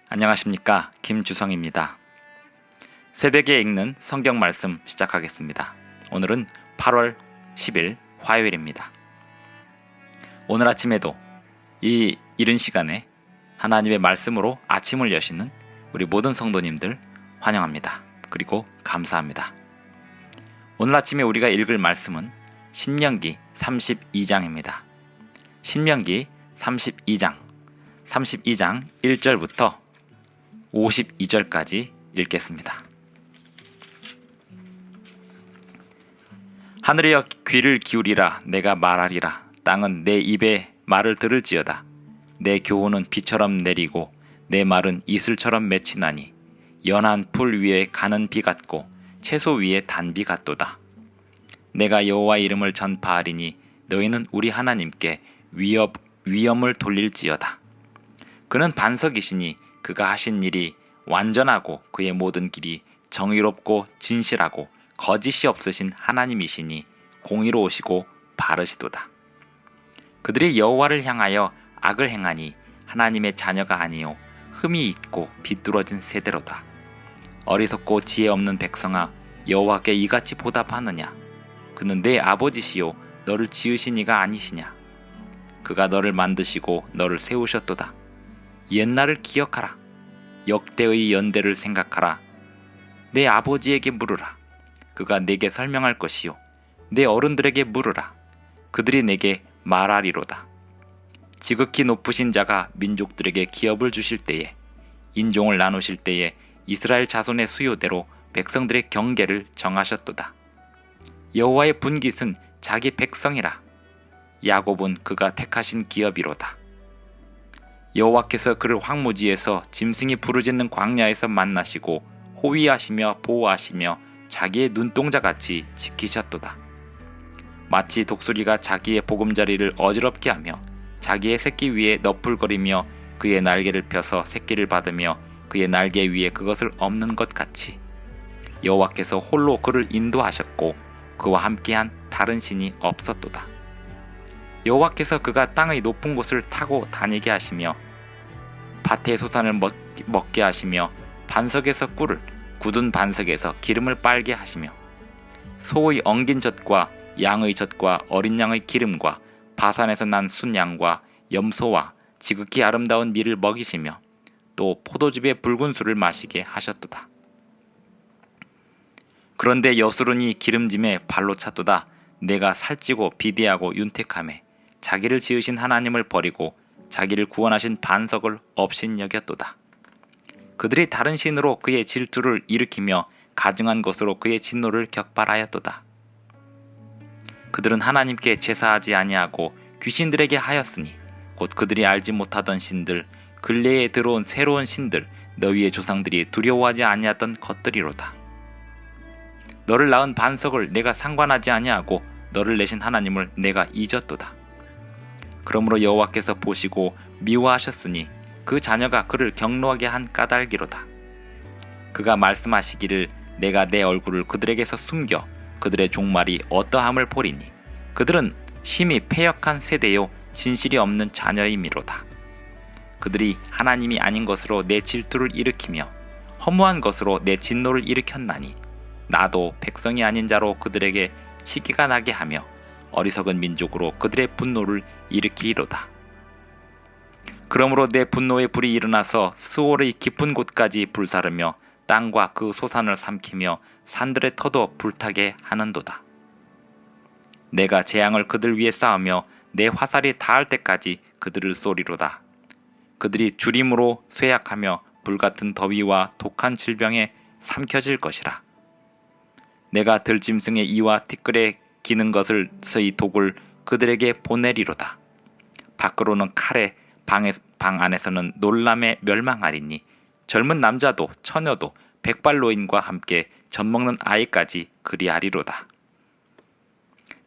안녕하십니까, 김주성입니다. 새벽에 읽는 성경 말씀 시작하겠습니다. 오늘은 8월 10일 화요일입니다. 오늘 아침에도 이 이른 시간에 하나님의 말씀으로 아침을 여시는 우리 모든 성도님들 환영합니다. 그리고 감사합니다. 오늘 아침에 우리가 읽을 말씀은 신명기 32장입니다. 신명기 32장 1절부터 52절까지 읽겠습니다. 하늘이여 귀를 기울이라. 내가 말하리라. 땅은 내 입의 말을 들을지어다. 내 교훈은 비처럼 내리고 내 말은 이슬처럼 맺히나니 연한 풀 위에 가는 비 같고 채소 위에 단비 같도다. 내가 여호와의 이름을 전파하리니 너희는 우리 하나님께 위엄을 돌릴지어다. 그는 반석이시니 그가 하신 일이 완전하고 그의 모든 길이 정의롭고 진실하고 거짓이 없으신 하나님이시니 공의로우시고 바르시도다. 그들이 여호와를 향하여 악을 행하니 하나님의 자녀가 아니요 흠이 있고 비뚤어진 세대로다. 어리석고 지혜 없는 백성아, 여호와께 이같이 보답하느냐? 그는 내 아버지시요 너를 지으신 이가 아니시냐? 그가 너를 만드시고 너를 세우셨도다. 옛날을 기억하라. 역대의 연대를 생각하라. 내 아버지에게 물으라. 그가 내게 설명할 것이요 내 어른들에게 물으라. 그들이 내게 말하리로다. 지극히 높으신 자가 민족들에게 기업을 주실 때에, 인종을 나누실 때에 이스라엘 자손의 수요대로 백성들의 경계를 정하셨도다. 여호와의 분깃은 자기 백성이라. 야곱은 그가 택하신 기업이로다. 여호와께서 그를 황무지에서 짐승이 부르짖는 광야에서 만나시고 호위하시며 보호하시며 자기의 눈동자같이 지키셨도다. 마치 독수리가 자기의 보금자리를 어지럽게 하며 자기의 새끼 위에 너풀거리며 그의 날개를 펴서 새끼를 받으며 그의 날개 위에 그것을 엎는 것 같이 여호와께서 홀로 그를 인도하셨고 그와 함께한 다른 신이 없었도다. 여호와께서 그가 땅의 높은 곳을 타고 다니게 하시며 밭의 소산을 먹게 하시며 반석에서 꿀을, 굳은 반석에서 기름을 빨게 하시며 소의 엉긴 젖과 양의 젖과 어린 양의 기름과 바산에서 난 순양과 염소와 지극히 아름다운 밀을 먹이시며 또 포도즙의 붉은 술을 마시게 하셨도다. 그런데 여수론이 기름짐에 발로 찼도다. 내가 살찌고 비대하고 윤택하매 자기를 지으신 하나님을 버리고 자기를 구원하신 반석을 업신여겼도다. 그들이 다른 신으로 그의 질투를 일으키며 가증한 것으로 그의 진노를 격발하였도다. 그들은 하나님께 제사하지 아니하고 귀신들에게 하였으니 곧 그들이 알지 못하던 신들, 근래에 들어온 새로운 신들, 너희의 조상들이 두려워하지 아니하던 것들이로다. 너를 낳은 반석을 내가 상관하지 아니하고 너를 내신 하나님을 내가 잊었도다. 그러므로 여호와께서 보시고 미워하셨으니 그 자녀가 그를 경노하게 한 까닭이로다. 그가 말씀하시기를 내가 내 얼굴을 그들에게서 숨겨 그들의 종말이 어떠함을 보리니 그들은 심히 패역한 세대요 진실이 없는 자녀임이로다. 그들이 하나님이 아닌 것으로 내 질투를 일으키며 허무한 것으로 내 진노를 일으켰나니 나도 백성이 아닌 자로 그들에게 시기가 나게 하며 어리석은 민족으로 그들의 분노를 일으키리로다. 그러므로 내 분노의 불이 일어나서 스올의 깊은 곳까지 불사르며 땅과 그 소산을 삼키며 산들의 터도 불타게 하는도다. 내가 재앙을 그들 위에 쌓으며 내 화살이 닿을 때까지 그들을 쏘리로다. 그들이 주림으로 쇠약하며 불같은 더위와 독한 질병에 삼켜질 것이라. 내가 들짐승의 이와 티끌에 기는 것을 서의 독을 그들에게 보내리로다. 밖으로는 칼에 방 안에서는 놀람에 멸망하리니 젊은 남자도 처녀도 백발노인과 함께 젖먹는 아이까지 그리하리로다.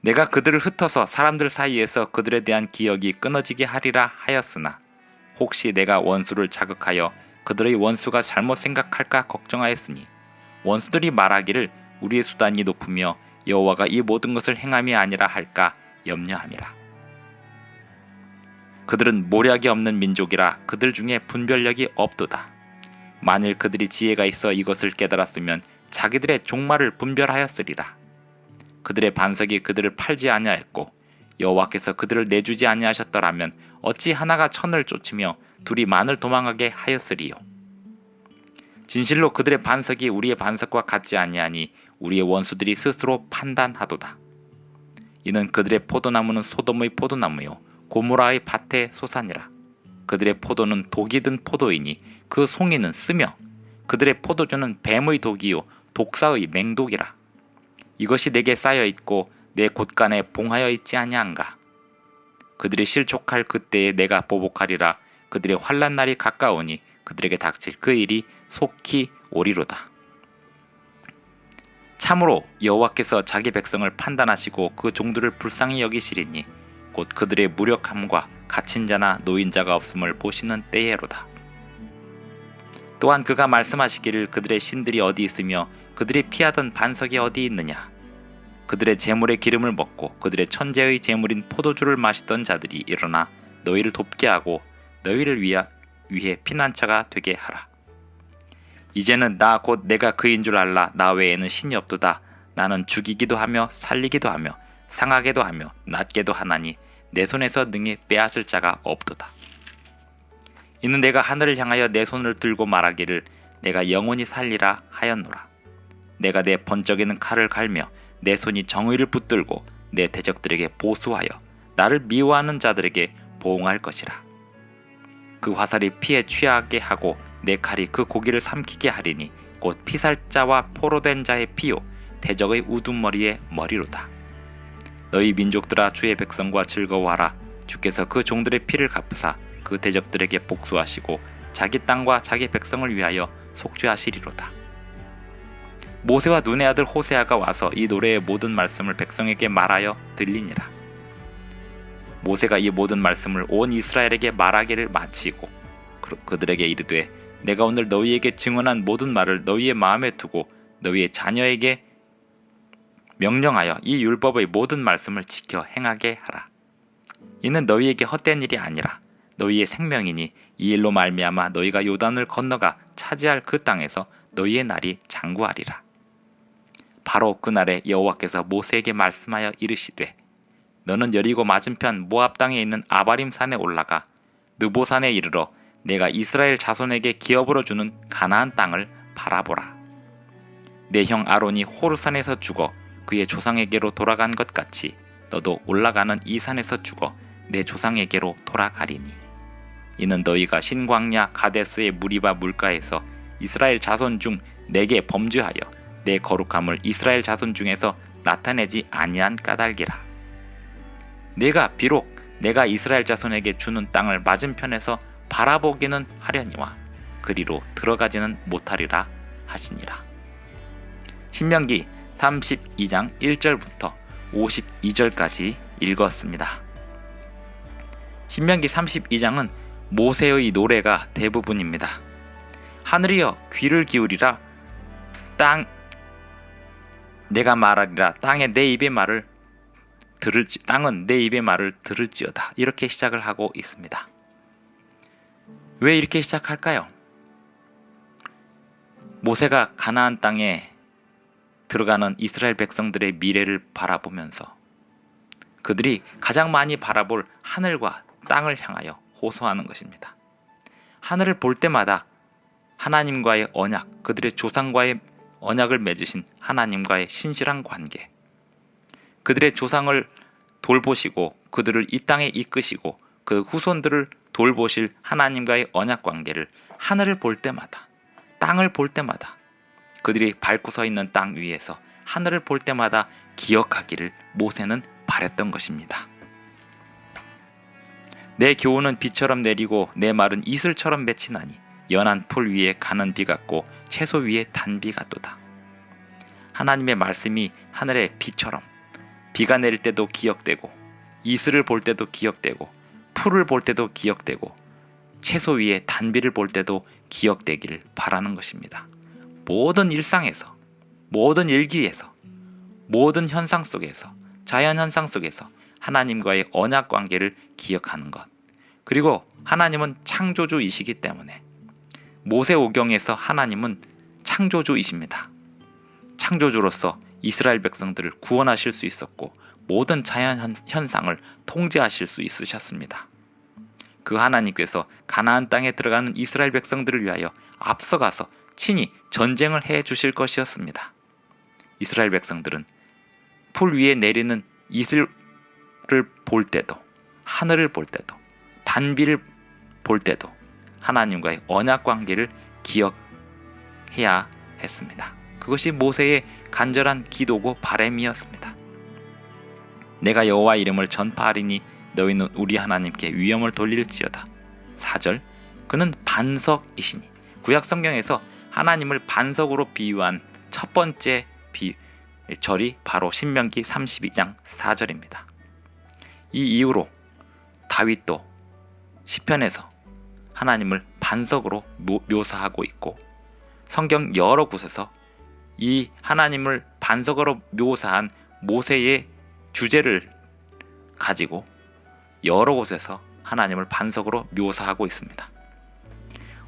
내가 그들을 흩어서 사람들 사이에서 그들에 대한 기억이 끊어지게 하리라 하였으나 혹시 내가 원수를 자극하여 그들의 원수가 잘못 생각할까 걱정하였으니 원수들이 말하기를 우리의 수단이 높으며 여호와가 이 모든 것을 행함이 아니라 할까 염려함이라. 그들은 모략이 없는 민족이라 그들 중에 분별력이 없도다. 만일 그들이 지혜가 있어 이것을 깨달았으면 자기들의 종말을 분별하였으리라. 그들의 반석이 그들을 팔지 아니하였고 여호와께서 그들을 내주지 아니하셨더라면 어찌 하나가 천을 쫓으며 둘이 만을 도망하게 하였으리요. 진실로 그들의 반석이 우리의 반석과 같지 아니하니 우리의 원수들이 스스로 판단하도다. 이는 그들의 포도나무는 소돔의 포도나무요 고모라의 밭의 소산이라. 그들의 포도는 독이 든 포도이니 그 송이는 쓰며 그들의 포도주는 뱀의 독이요 독사의 맹독이라. 이것이 내게 쌓여 있고 내 곳간에 봉하여 있지 아니한가. 그들이 실족할 그때에 내가 보복하리라. 그들의 환난 날이 가까우니 그들에게 닥칠 그 일이 속히 오리로다. 참으로 여호와께서 자기 백성을 판단하시고 그 종들을 불쌍히 여기시리니 곧 그들의 무력함과 갇힌 자나 노인자가 없음을 보시는 때에로다. 또한 그가 말씀하시기를 그들의 신들이 어디 있으며 그들이 피하던 반석이 어디 있느냐. 그들의 재물의 기름을 먹고 그들의 천재의 재물인 포도주를 마시던 자들이 일어나 너희를 돕게 하고 너희를 위해 피난처가 되게 하라. 이제는 나 곧 내가 그인 줄 알라. 나 외에는 신이 없도다. 나는 죽이기도 하며 살리기도 하며 상하게도 하며 낫게도 하나니 내 손에서 능히 빼앗을 자가 없도다. 이는 내가 하늘을 향하여 내 손을 들고 말하기를 내가 영원히 살리라 하였노라. 내가 내 번쩍이는 칼을 갈며 내 손이 정의를 붙들고 내 대적들에게 보수하여 나를 미워하는 자들에게 보응할 것이라. 그 화살이 피에 취하게 하고 내 칼이 그 고기를 삼키게 하리니 곧 피살자와 포로된 자의 피요 대적의 우두머리의 머리로다. 너희 민족들아 주의 백성과 즐거워하라. 주께서 그 종들의 피를 갚으사 그 대적들에게 복수하시고 자기 땅과 자기 백성을 위하여 속죄하시리로다. 모세와 눈의 아들 호세아가 와서 이 노래의 모든 말씀을 백성에게 말하여 들리니라. 모세가 이 모든 말씀을 온 이스라엘에게 말하기를 마치고 그들에게 이르되 내가 오늘 너희에게 증언한 모든 말을 너희의 마음에 두고 너희의 자녀에게 명령하여 이 율법의 모든 말씀을 지켜 행하게 하라. 이는 너희에게 헛된 일이 아니라 너희의 생명이니 이 일로 말미암아 너희가 요단을 건너가 차지할 그 땅에서 너희의 날이 장구하리라. 바로 그날에 여호와께서 모세에게 말씀하여 이르시되 너는 여리고 맞은편 모압 땅에 있는 아바림 산에 올라가 느보산에 이르러 내가 이스라엘 자손에게 기업으로 주는 가나안 땅을 바라보라. 내 형 아론이 호르산에서 죽어 그의 조상에게로 돌아간 것 같이 너도 올라가는 이 산에서 죽어 내 조상에게로 돌아가리니 이는 너희가 신광야 가데스의 무리바 물가에서 이스라엘 자손 중 내게 범죄하여 내 거룩함을 이스라엘 자손 중에서 나타내지 아니한 까닭이라. 내가 비록 내가 이스라엘 자손에게 주는 땅을 맞은편에서 바라보기는 하려니와 그리로 들어가지는 못하리라 하시니라. 신명기 32장 1절부터 52절까지 읽었습니다. 신명기 32장은 모세의 노래가 대부분입니다. 하늘이여 귀를 기울이라. 내가 말하리라. 땅은 내 입의 말을 들을지어다. 이렇게 시작을 하고 있습니다. 왜 이렇게 시작할까요? 모세가 가나안 땅에 들어가는 이스라엘 백성들의 미래를 바라보면서 그들이 가장 많이 바라볼 하늘과 땅을 향하여 호소하는 것입니다. 하늘을 볼 때마다 하나님과의 언약, 그들의 조상과의 언약을 맺으신 하나님과의 신실한 관계, 그들의 조상을 돌보시고 그들을 이 땅에 이끄시고 그 후손들을 돌보실 하나님과의 언약 관계를 하늘을 볼 때마다, 땅을 볼 때마다, 그들이 밟고 서 있는 땅 위에서 하늘을 볼 때마다 기억하기를 모세는 바랬던 것입니다. 내 교훈은 비처럼 내리고 내 말은 이슬처럼 맺히나니 연한 풀 위에 가는 비 같고 채소 위에 단비 같도다. 하나님의 말씀이 하늘의 비처럼 비가 내릴 때도 기억되고 이슬을 볼 때도 기억되고 풀을 볼 때도 기억되고 채소 위에 단비를 볼 때도 기억되기를 바라는 것입니다. 모든 일상에서, 모든 일기에서, 모든 현상 속에서, 자연 현상 속에서 하나님과의 언약 관계를 기억하는 것. 그리고 하나님은 창조주이시기 때문에 모세오경에서 하나님은 창조주이십니다. 창조주로서 이스라엘 백성들을 구원하실 수 있었고 모든 자연 현상을 통제하실 수 있으셨습니다. 그 하나님께서 가나안 땅에 들어가는 이스라엘 백성들을 위하여 앞서가서 친히 전쟁을 해 주실 것이었습니다. 이스라엘 백성들은 풀 위에 내리는 이슬을 볼 때도, 하늘을 볼 때도, 단비를 볼 때도 하나님과의 언약 관계를 기억해야 했습니다. 그것이 모세의 간절한 기도고 바람이었습니다. 내가 여호와 이름을 전파하리니 너희는 우리 하나님께 위엄을 돌릴지어다. 4절, 그는 반석이시니. 구약 성경에서 하나님을 반석으로 비유한 첫 번째 절이 바로 신명기 32장 4절입니다. 이 이후로 다윗도 시편에서 하나님을 반석으로 묘사하고 있고 성경 여러 곳에서 이 하나님을 반석으로 묘사한 모세의 주제를 가지고 여러 곳에서 하나님을 반석으로 묘사하고 있습니다.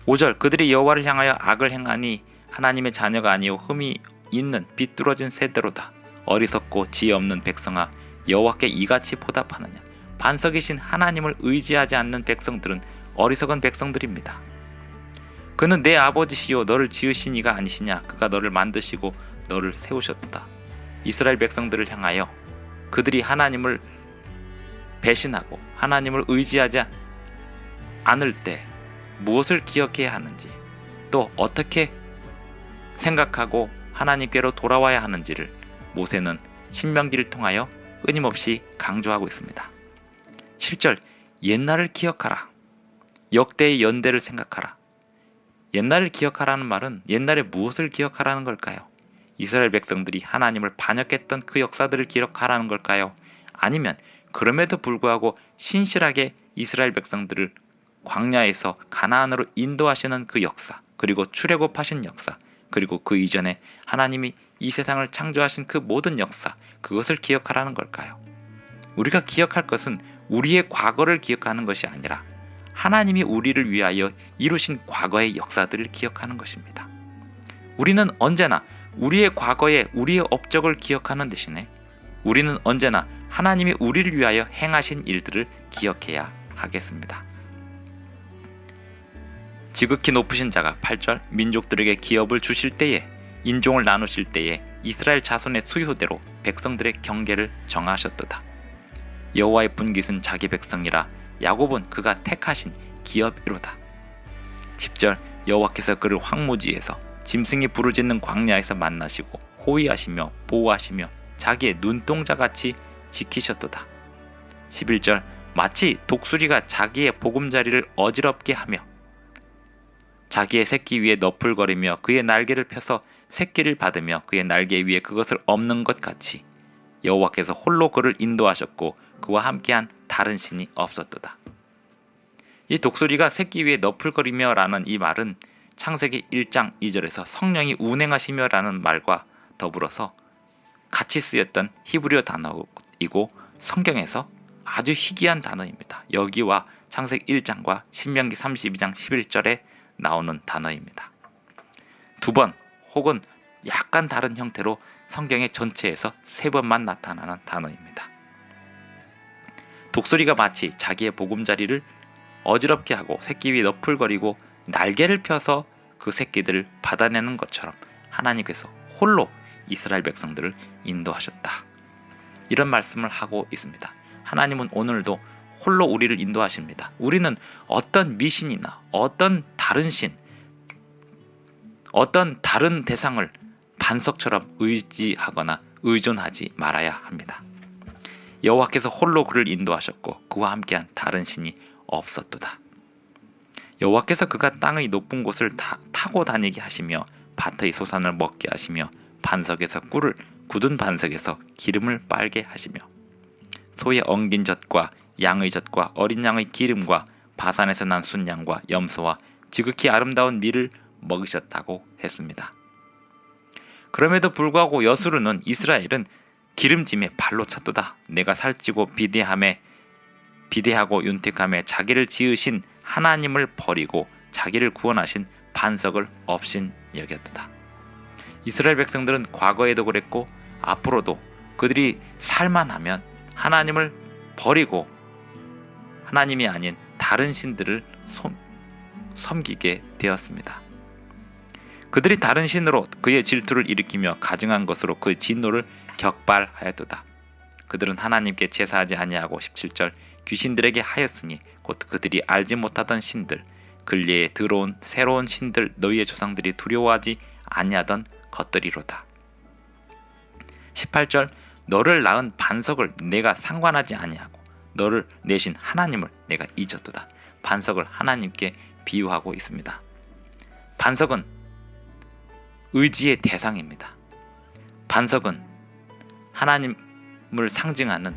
5절, 그들이 여호와를 향하여 악을 행하니 하나님의 자녀가 아니요 흠이 있는 비뚤어진 세대로다. 어리석고 지혜 없는 백성아, 여호와께 이같이 보답하느냐. 반석이신 하나님을 의지하지 않는 백성들은 어리석은 백성들입니다. 그는 내 아버지시요 너를 지으신 이가 아니시냐. 그가 너를 만드시고 너를 세우셨다. 이스라엘 백성들을 향하여 그들이 하나님을 배신하고 하나님을 의지하지 않을 때 무엇을 기억해야 하는지, 또 어떻게 생각하고 하나님께로 돌아와야 하는지를 모세는 신명기를 통하여 끊임없이 강조하고 있습니다. 7절, 옛날을 기억하라. 역대의 연대를 생각하라. 옛날을 기억하라는 말은 옛날에 무엇을 기억하라는 걸까요? 이스라엘 백성들이 하나님을 반역했던 그 역사들을 기억하라는 걸까요? 아니면 그럼에도 불구하고 신실하게 이스라엘 백성들을 광야에서 가나안으로 인도하시는 그 역사, 그리고 출애굽하신 역사, 그리고 그 이전에 하나님이 이 세상을 창조하신 그 모든 역사, 그것을 기억하라는 걸까요? 우리가 기억할 것은 우리의 과거를 기억하는 것이 아니라 하나님이 우리를 위하여 이루신 과거의 역사들을 기억하는 것입니다. 우리는 언제나 우리의 과거에 우리의 업적을 기억하는 대신에 우리는 언제나 하나님이 우리를 위하여 행하신 일들을 기억해야 하겠습니다. 지극히 높으신 자가 8절, 민족들에게 기업을 주실 때에, 인종을 나누실 때에 이스라엘 자손의 수요대로 백성들의 경계를 정하셨도다. 여호와의 분깃은 자기 백성이라 야곱은 그가 택하신 기업이로다. 10절, 여호와께서 그를 황무지에서 짐승이 부르짖는 광야에서 만나시고 호위하시며 보호하시며 자기의 눈동자같이 지키셨도다. 11절, 마치 독수리가 자기의 보금자리를 어지럽게 하며 자기의 새끼 위에 너풀거리며 그의 날개를 펴서 새끼를 받으며 그의 날개 위에 그것을 엎는 것 같이 여호와께서 홀로 그를 인도하셨고 그와 함께한 다른 신이 없었도다. 이 독수리가 새끼 위에 너풀거리며 라는 이 말은 창세기 1장 2절에서 성령이 운행하시며 라는 말과 더불어서 같이 쓰였던 히브리어 단어이고 성경에서 아주 희귀한 단어입니다. 여기와 창세기 1장과 신명기 32장 11절에 나오는 단어입니다. 두 번 혹은 약간 다른 형태로 성경의 전체에서 3번만 나타나는 단어입니다. 독수리가 마치 자기의 보금자리를 어지럽게 하고 새끼 위에 너풀거리고 날개를 펴서 그 새끼들을 받아내는 것처럼 하나님께서 홀로 이스라엘 백성들을 인도하셨다. 이런 말씀을 하고 있습니다. 하나님은 오늘도 홀로 우리를 인도하십니다. 우리는 어떤 미신이나 어떤 다른 신, 어떤 다른 대상을 반석처럼 의지하거나 의존하지 말아야 합니다. 여호와께서 홀로 그를 인도하셨고 그와 함께한 다른 신이 없었도다. 여호와께서 그가 땅의 높은 곳을 타고 다니게 하시며 밭의 소산을 먹게 하시며 반석에서 꿀을 굳은 반석에서 기름을 빨게 하시며 소의 엉긴 젖과 양의 젖과 어린 양의 기름과 바산에서 난 순양과 염소와 지극히 아름다운 밀을 먹이셨다고 했습니다. 그럼에도 불구하고 여수르는 이스라엘은 기름짐에 발로 찼도다. 내가 살찌고 비대하고 윤택함에 자기를 지으신 하나님을 버리고 자기를 구원하신 반석을 업신 여겼도다. 이스라엘 백성들은 과거에도 그랬고 앞으로도 그들이 살만하면 하나님을 버리고 하나님이 아닌 다른 신들을 섬기게 되었습니다. 그들이 다른 신으로 그의 질투를 일으키며 가증한 것으로 그 진노를 격발하였도다. 그들은 하나님께 제사하지 아니하고 17절 귀신들에게 하였으니 곧 그들이 알지 못하던 신들 근래에 들어온 새로운 신들 너희의 조상들이 두려워하지 아니하던 것들이로다. 18절 너를 낳은 반석을 내가 상관하지 아니하고 너를 내신 하나님을 내가 잊었도다. 반석을 하나님께 비유하고 있습니다. 반석은 의지의 대상입니다. 반석은 하나님을 상징하는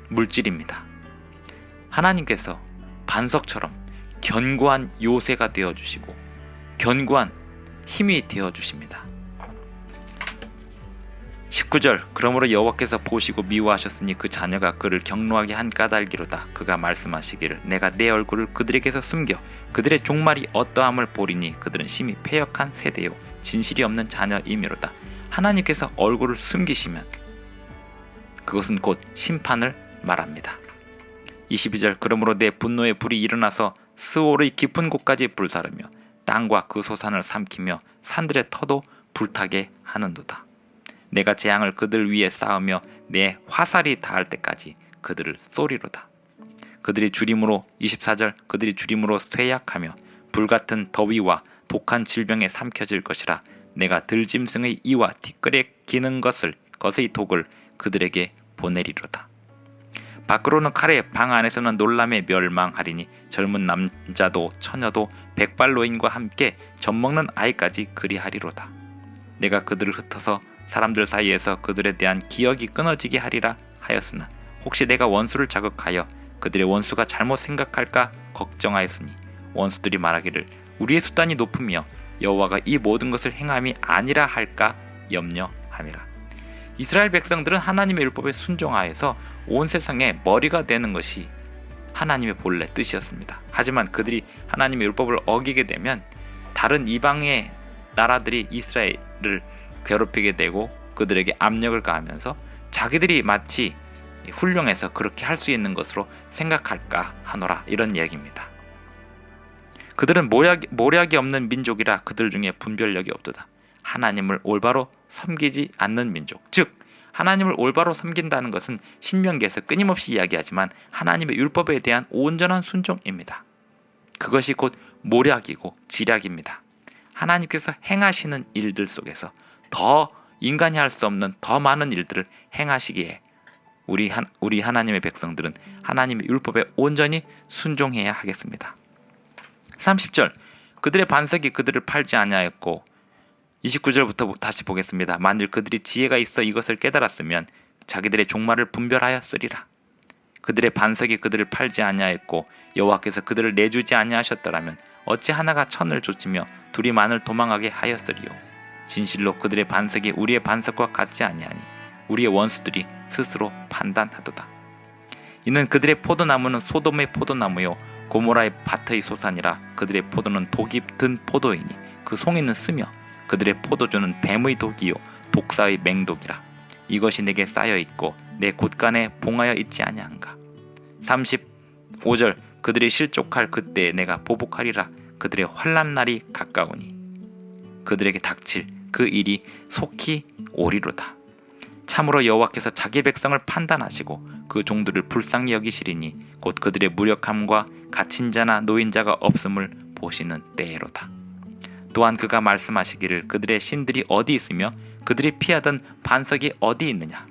물질입니다. 하나님께서 반석처럼 견고한 요새가 되어주시고 견고한 힘이 되어주십니다. 19절 그러므로 여호와께서 보시고 미워하셨으니 그 자녀가 그를 경노하게 한 까닭이로다. 그가 말씀하시기를 내가 내 얼굴을 그들에게서 숨겨 그들의 종말이 어떠함을 보리니 그들은 심히 패역한 세대요 진실이 없는 자녀이미로다. 하나님께서 얼굴을 숨기시면 그것은 곧 심판을 말합니다. 22절 그러므로 내 분노의 불이 일어나서 스올의 깊은 곳까지 불사르며 땅과 그 소산을 삼키며 산들의 터도 불타게 하는도다. 내가 재앙을 그들 위에 쌓으며 내 화살이 닿을 때까지 그들을 쏘리로다. 그들이 주림으로 24절 그들이 주림으로 쇠약하며 불같은 더위와 독한 질병에 삼켜질 것이라. 내가 들짐승의 이와 티끌에 기는 것의 독을 그들에게 보내리로다. 밖으로는 칼에 방 안에서는 놀람에 멸망하리니 젊은 남자도 처녀도 백발노인과 함께 젖먹는 아이까지 그리하리로다. 내가 그들을 흩어서 사람들 사이에서 그들에 대한 기억이 끊어지게 하리라 하였으나 혹시 내가 원수를 자극하여 그들의 원수가 잘못 생각할까 걱정하였으니 원수들이 말하기를 우리의 수단이 높으며 여호와가 이 모든 것을 행함이 아니라 할까 염려함이라. 이스라엘 백성들은 하나님의 율법에 순종하여서 온 세상의 머리가 되는 것이 하나님의 본래 뜻이었습니다. 하지만 그들이 하나님의 율법을 어기게 되면 다른 이방의 나라들이 이스라엘을 괴롭히게 되고 그들에게 압력을 가하면서 자기들이 마치 훌륭해서 그렇게 할 수 있는 것으로 생각할까 하노라 이런 이야기입니다. 그들은 모략이 없는 민족이라 그들 중에 분별력이 없도다. 하나님을 올바로 섬기지 않는 민족, 즉 하나님을 올바로 섬긴다는 것은 신명기에서 끊임없이 이야기하지만 하나님의 율법에 대한 온전한 순종입니다. 그것이 곧 모략이고 지략입니다. 하나님께서 행하시는 일들 속에서 더 인간이 할 수 없는 더 많은 일들을 행하시기에 우리 하나님의 백성들은 하나님의 율법에 온전히 순종해야 하겠습니다. 30절 그들의 반석이 그들을 팔지 아니하였고 29절부터 다시 보겠습니다. 만일 그들이 지혜가 있어 이것을 깨달았으면 자기들의 종말을 분별하였으리라. 그들의 반석이 그들을 팔지 아니하였고 여호와께서 그들을 내주지 아니하셨더라면 어찌 하나가 천을 좇으며 둘이 만을 도망하게 하였으리요. 진실로 그들의 반석이 우리의 반석과 같지 아니하니 우리의 원수들이 스스로 판단하도다. 이는 그들의 포도나무는 소돔의 포도나무요 고모라의 밭의 소산이라. 그들의 포도는 독이 든 포도이니 그 송이는 쓰며 그들의 포도주는 뱀의 독이요 독사의 맹독이라. 이것이 내게 쌓여있고 내 곳간에 봉하여 있지 아니한가. 35절 그들이 실족할 그때에 내가 보복하리라. 그들의 환난 날이 가까우니 그들에게 닥칠 그 일이 속히 오리로다. 참으로 여호와께서 자기 백성을 판단하시고 그 종들을 불쌍히 여기시리니 곧 그들의 무력함과 갇힌 자나 노인자가 없음을 보시는 때로다. 또한 그가 말씀하시기를 그들의 신들이 어디 있으며 그들이 피하던 반석이 어디 있느냐.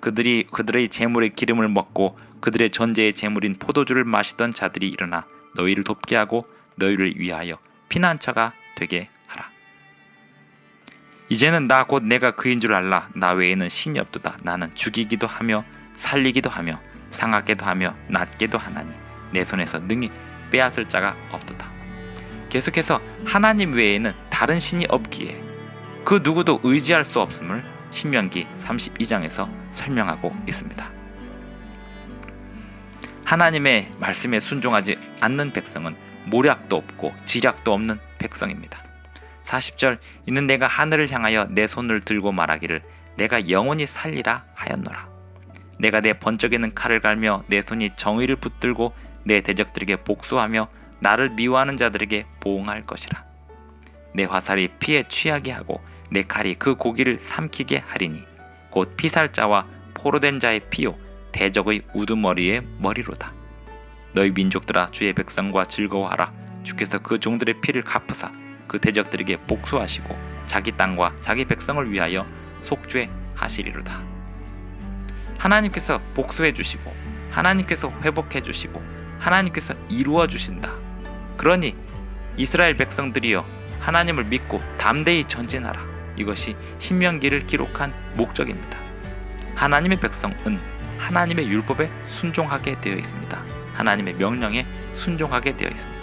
그들의 재물의 기름을 먹고 그들의 전제의 재물인 포도주를 마시던 자들이 일어나 너희를 돕게 하고 너희를 위하여 피난처가 되게 하라. 이제는 나 곧 내가 그인 줄 알라. 나 외에는 신이 없도다. 나는 죽이기도 하며 살리기도 하며 상하게도 하며 낫게도 하나니 내 손에서 능히 빼앗을 자가 없도다. 계속해서 하나님 외에는 다른 신이 없기에 그 누구도 의지할 수 없음을 신명기 32장에서 설명하고 있습니다. 하나님의 말씀에 순종하지 않는 백성은 모략도 없고 지략도 없는 백성입니다. 40절 이는 내가 하늘을 향하여 내 손을 들고 말하기를 내가 영원히 살리라 하였노라. 내가 내 번쩍이는 칼을 갈며 내 손이 정의를 붙들고 내 대적들에게 복수하며 나를 미워하는 자들에게 보응할 것이라. 내 화살이 피에 취하게 하고 내 칼이 그 고기를 삼키게 하리니 곧 피살자와 포로된 자의 피요 대적의 우두머리의 머리로다. 너희 민족들아 주의 백성과 즐거워하라. 주께서 그 종들의 피를 갚으사 그 대적들에게 복수하시고 자기 땅과 자기 백성을 위하여 속죄하시리로다. 하나님께서 복수해 주시고 하나님께서 회복해 주시고 하나님께서 이루어 주신다. 그러니 이스라엘 백성들이여 하나님을 믿고 담대히 전진하라. 이것이 신명기를 기록한 목적입니다. 하나님의 백성은 하나님의 율법에 순종하게 되어 있습니다. 하나님의 명령에 순종하게 되어 있습니다.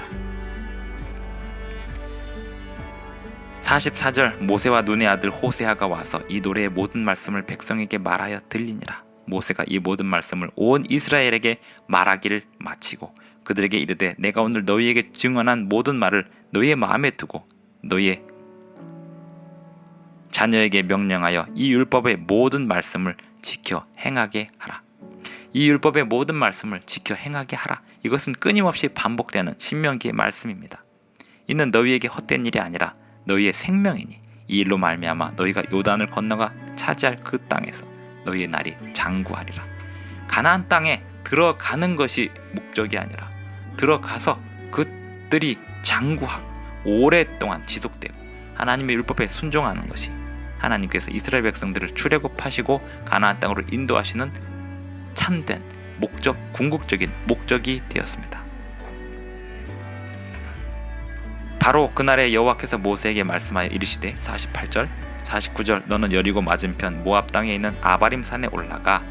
44절 모세와 눈의 아들 호세아가 와서 이 노래의 모든 말씀을 백성에게 말하여 들리니라. 모세가 이 모든 말씀을 온 이스라엘에게 말하기를 마치고 그들에게 이르되 내가 오늘 너희에게 증언한 모든 말을 너희의 마음에 두고 너희의 자녀에게 명령하여 이 율법의 모든 말씀을 지켜 행하게 하라. 이 율법의 모든 말씀을 지켜 행하게 하라. 이것은 끊임없이 반복되는 신명기의 말씀입니다. 이는 너희에게 헛된 일이 아니라 너희의 생명이니 이 일로 말미암아 너희가 요단을 건너가 차지할 그 땅에서 너희의 날이 장구하리라. 가나안 땅에 들어가는 것이 목적이 아니라 들어가서 그들이 장구하고 오랫동안 지속되고 하나님의 율법에 순종하는 것이 하나님께서 이스라엘 백성들을 출애굽하시고 가나안 땅으로 인도하시는 참된 목적, 궁극적인 목적이 되었습니다. 바로 그날에 여호와께서 모세에게 말씀하여 이르시되 48절 49절 너는 여리고 맞은편 모압 땅에 있는 아바림 산에 올라가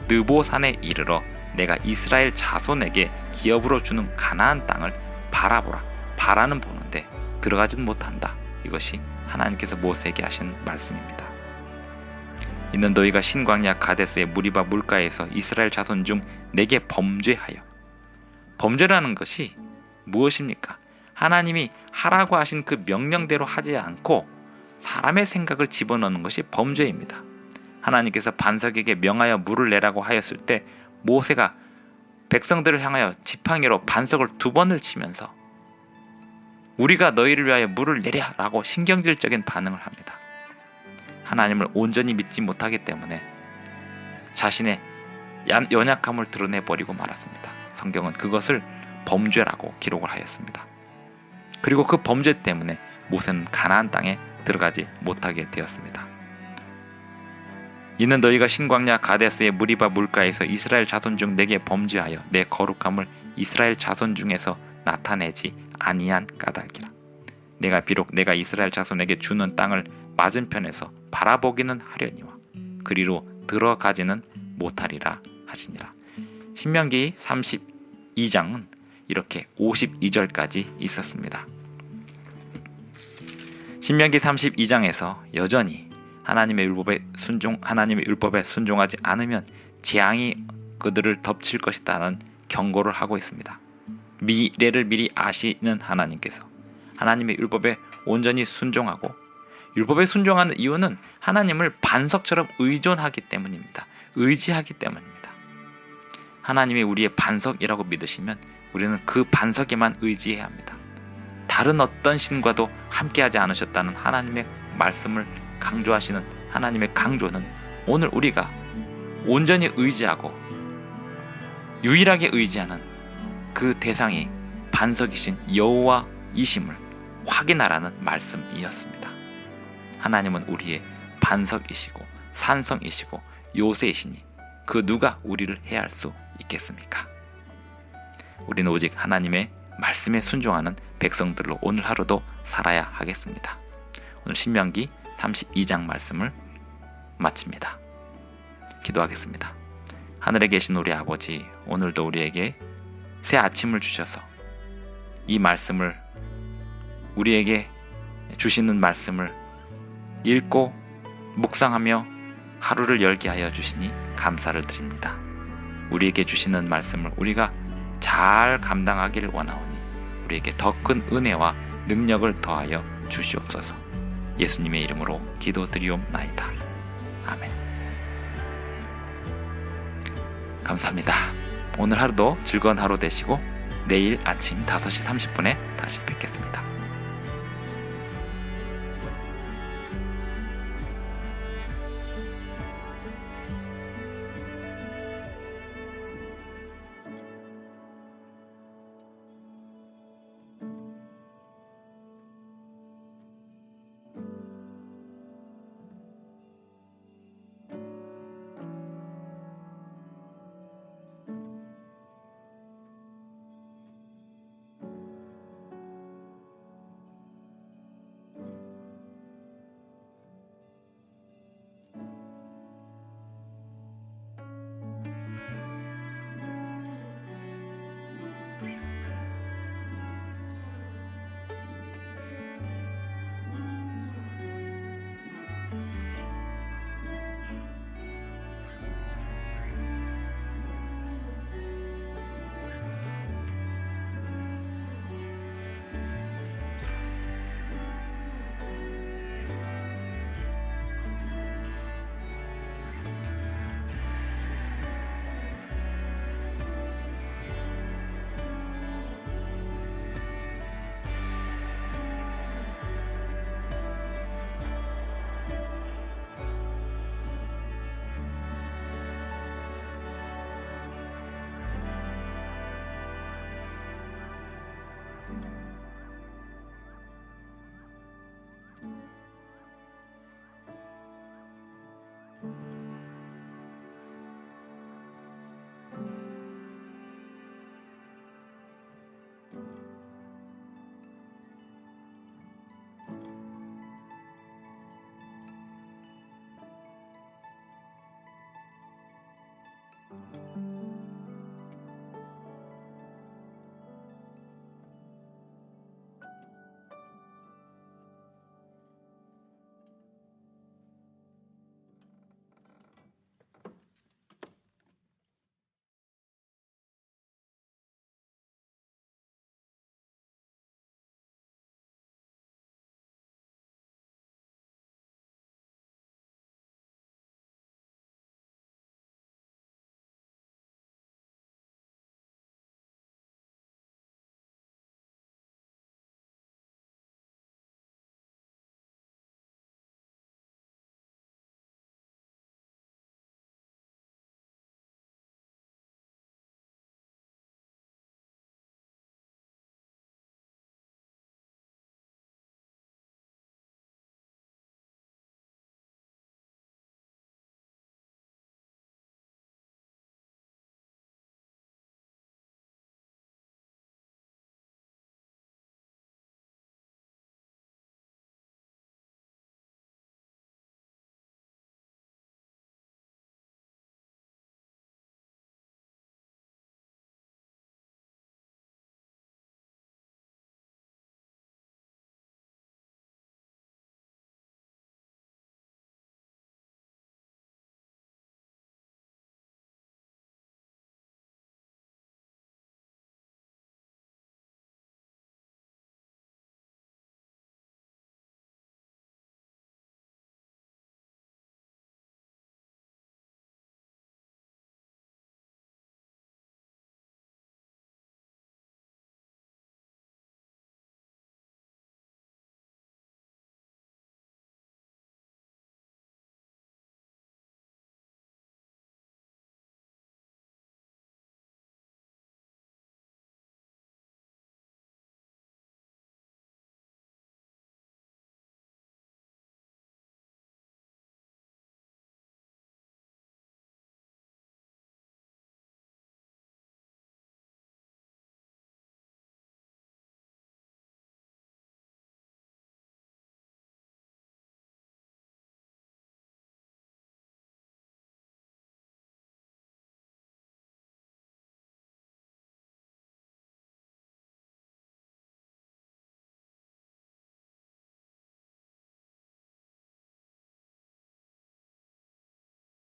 느보 산에 이르러 내가 이스라엘 자손에게 기업으로 주는 가나안 땅을 바라보라. 바라는 보는데 들어가진 못한다. 이것이 하나님께서 모세에게 하신 말씀입니다. 이는 너희가 신광야 가데스의 무리바 물가에서 이스라엘 자손 중 내게 범죄하여. 범죄라는 것이 무엇입니까? 하나님이 하라고 하신 그 명령대로 하지 않고 사람의 생각을 집어넣는 것이 범죄입니다. 하나님께서 반석에게 명하여 물을 내라고 하였을 때 모세가 백성들을 향하여 지팡이로 반석을 2번을 치면서 우리가 너희를 위하여 물을 내랴라고 신경질적인 반응을 합니다. 하나님을 온전히 믿지 못하기 때문에 자신의 연약함을 드러내버리고 말았습니다. 성경은 그것을 범죄라고 기록을 하였습니다. 그리고 그 범죄 때문에 모세는 가나안 땅에 들어가지 못하게 되었습니다. 이는 너희가 신광야 가데스의 무리바 물가에서 이스라엘 자손 중 내게 범죄하여 내 거룩함을 이스라엘 자손 중에서 나타내지 아니한 까닭이라. 내가 비록 내가 이스라엘 자손에게 주는 땅을 맞은편에서 바라보기는 하려니와 그리로 들어가지는 못하리라 하시니라. 신명기 32장은 이렇게 52절까지 있었습니다. 신명기 32장에서 여전히 하나님의 율법에 순종하지 않으면 재앙이 그들을 덮칠 것이다라는 경고를 하고 있습니다. 미래를 미리 아시는 하나님께서 하나님의 율법에 온전히 순종하고 율법에 순종하는 이유는 하나님을 반석처럼 의존하기 때문입니다. 의지하기 때문입니다. 하나님이 우리의 반석이라고 믿으시면 우리는 그 반석에만 의지해야 합니다. 다른 어떤 신과도 함께하지 않으셨다는 하나님의 말씀을 강조하시는 하나님의 강조는 오늘 우리가 온전히 의지하고 유일하게 의지하는 그 대상이 반석이신 여호와이심을 확인하라는 말씀이었습니다. 하나님은 우리의 반석이시고 산성이시고 요새이시니 그 누가 우리를 해할 수 있겠습니까? 우리는 오직 하나님의 말씀에 순종하는 백성들로 오늘 하루도 살아야 하겠습니다. 오늘 신명기 32장 말씀을 마칩니다. 기도하겠습니다. 하늘에 계신 우리 아버지, 오늘도 우리에게 새 아침을 주셔서 이 말씀을 우리에게 주시는 말씀을 읽고 묵상하며 하루를 열게 하여 주시니 감사를 드립니다. 우리에게 주시는 말씀을 우리가 잘 감당하기를 원하오니 우리에게 더 큰 은혜와 능력을 더하여 주시옵소서. 예수님의 이름으로 기도드리옵나이다. 아멘. 감사합니다. 오늘 하루도 즐거운 하루 되시고 내일 아침 5시 30분에 다시 뵙겠습니다.